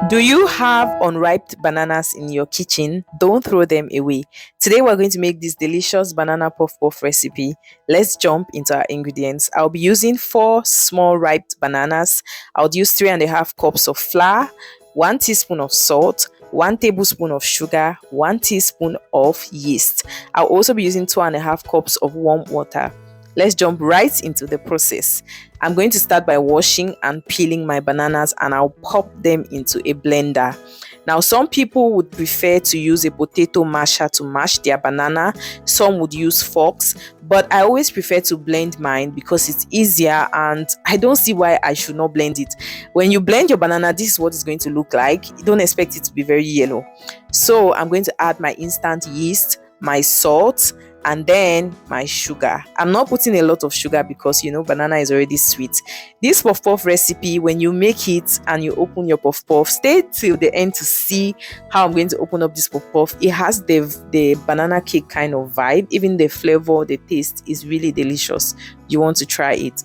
Do you have unripe bananas in your kitchen? Don't throw them away. Today we're going to make this delicious banana puff puff recipe. Let's jump into our ingredients. I'll be using 4 small ripe bananas. I'll use 3.5 cups of flour, 1 teaspoon of salt, 1 tablespoon of sugar, 1 teaspoon of yeast. I'll also be using 2.5 cups of warm water. Let's jump right into the process. I'm going to start by washing and peeling my bananas, and I'll pop them into a blender. Now, some people would prefer to use a potato masher to mash their banana. Some would use forks, but I always prefer to blend mine because it's easier, and I don't see why I should not blend it. When you blend your banana, this is what it's going to look like. You don't expect it to be very yellow. So I'm going to add my instant yeast, my salt, and then my sugar. I'm not putting a lot of sugar because banana is already sweet. This puff puff recipe, when you make it and you open your puff puff, stay till the end to see how I'm going to open up this puff puff. It has the banana cake kind of vibe. Even the flavor, the taste is really delicious. You want to try it.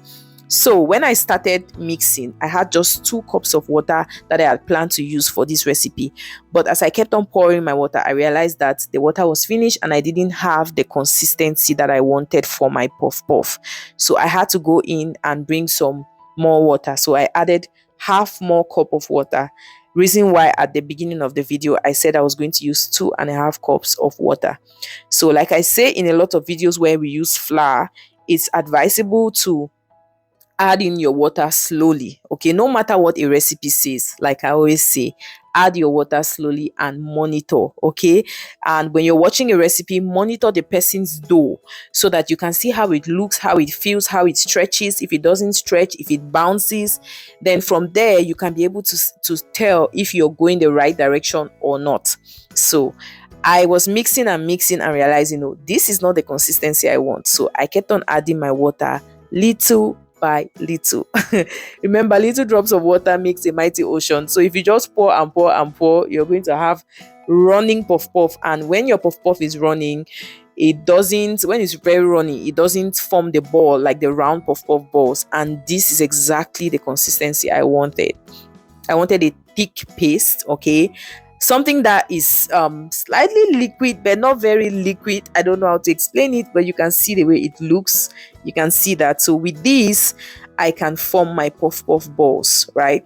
So when I started mixing, I had just 2 cups of water that I had planned to use for this recipe. But as I kept on pouring my water, I realized that the water was finished and I didn't have the consistency that I wanted for my puff puff. So I had to go in and bring some more water. So I added half more cup of water. Reason why at the beginning of the video I said I was going to use 2.5 cups of water. So like I say in a lot of videos where we use flour, it's advisable to add in your water slowly. Okay, no matter what a recipe says, like I always say, add your water slowly and monitor. Okay, and when you're watching a recipe, monitor the person's dough so that you can see how it looks, how it feels, how it stretches. If it doesn't stretch, if it bounces, then from there you can be able to tell if you're going the right direction or not. So I was mixing and realizing, this is not the consistency I want. So I kept on adding my water little by little. Remember, little drops of water makes a mighty ocean. So if you just pour and pour and pour, you're going to have running puff puff. And when your puff puff is running, when it's very runny, it doesn't form the ball like the round puff puff balls. And this is exactly the consistency I wanted. I wanted a thick paste, okay? Something that is slightly liquid but not very liquid. I don't know how to explain it, but you can see the way it looks. You can see that. So with this, I can form my puff puff balls, right?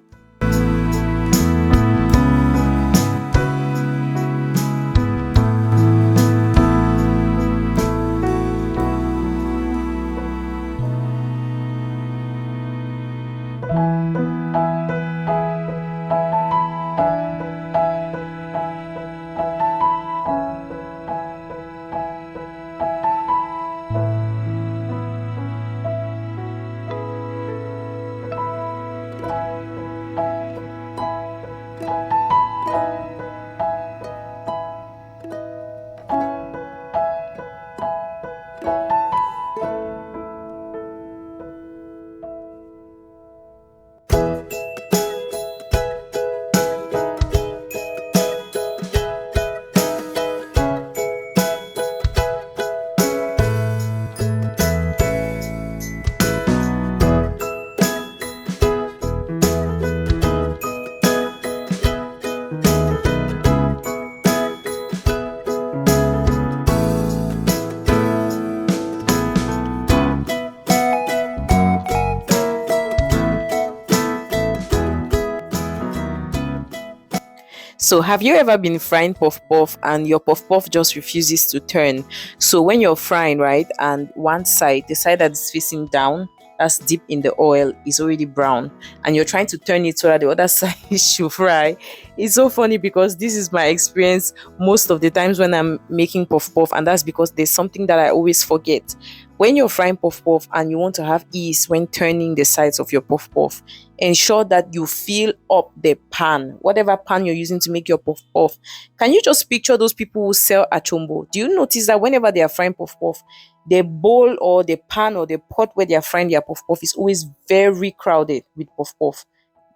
So have you ever been frying puff puff and your puff puff just refuses to turn? So when you're frying, right, and one side, the side that is facing down, that's deep in the oil, is already brown, and you're trying to turn it so that the other side should fry. It's so funny because this is my experience most of the times when I'm making puff puff, and that's because there's something that I always forget. When you're frying puff puff and you want to have ease when turning the sides of your puff puff, ensure that you fill up the pan, whatever pan you're using to make your puff puff. Can you just picture those people who sell achombo? Do you notice that whenever they are frying puff puff, the bowl or the pan or the pot where they are frying their puff puff is always very crowded with puff puff?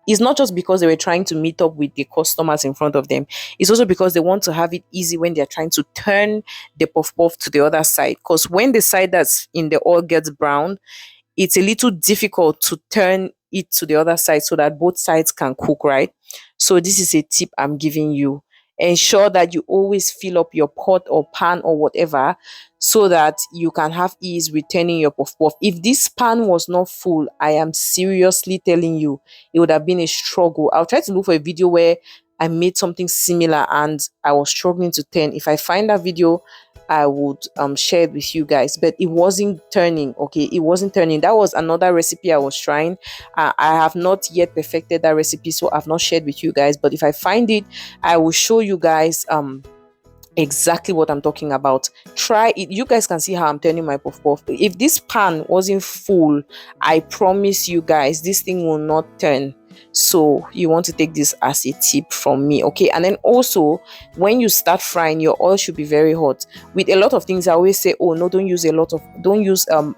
It's not just because they were trying to meet up with the customers in front of them. It's also because they want to have it easy when they're trying to turn the puff puff to the other side. Because when the side that's in the oil gets brown, it's a little difficult to turn it to the other side so that both sides can cook, right? So this is a tip I'm giving you. Ensure that you always fill up your pot or pan or whatever so that you can have ease with turning your puff puff. If this pan was not full, I am seriously telling you, it would have been a struggle. I'll try to look for a video where I made something similar and I was struggling to turn. If I find that video, I would share it with you guys, but it wasn't turning. Okay, it wasn't turning. That was another recipe I was trying. I have not yet perfected that recipe, so I've not shared with you guys, but if I find it, I will show you guys exactly what I'm talking about. Try it. You guys can see how I'm turning my puff puff. If this pan wasn't full, I promise you guys this thing will not turn. So you want to take this as a tip from me, okay? And then also, when you start frying, your oil should be very hot. With a lot of things, I always say, oh no, don't use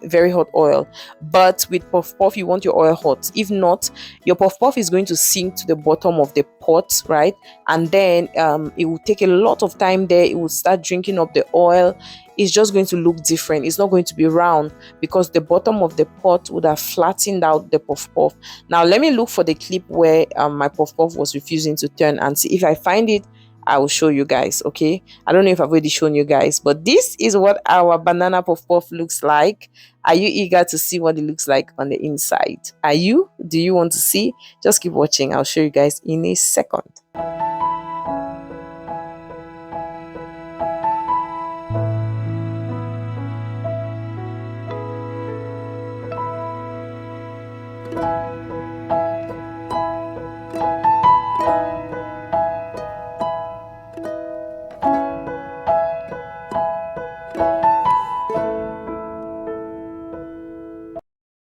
very hot oil. But with puff puff, you want your oil hot. If not, your puff puff is going to sink to the bottom of the pot, right? And then it will take a lot of time there. It will start drinking up the oil. It's just going to look different. It's not going to be round because the bottom of the pot would have flattened out the puff puff. Now let me look for the clip where my puff puff was refusing to turn and see. If I find it, I will show you guys. Okay, I don't know if I've already shown you guys, but this is what our banana puff puff looks like. Are you eager to see what it looks like on the inside? Are you? Do you want to see? Just keep watching. I'll show you guys in a second.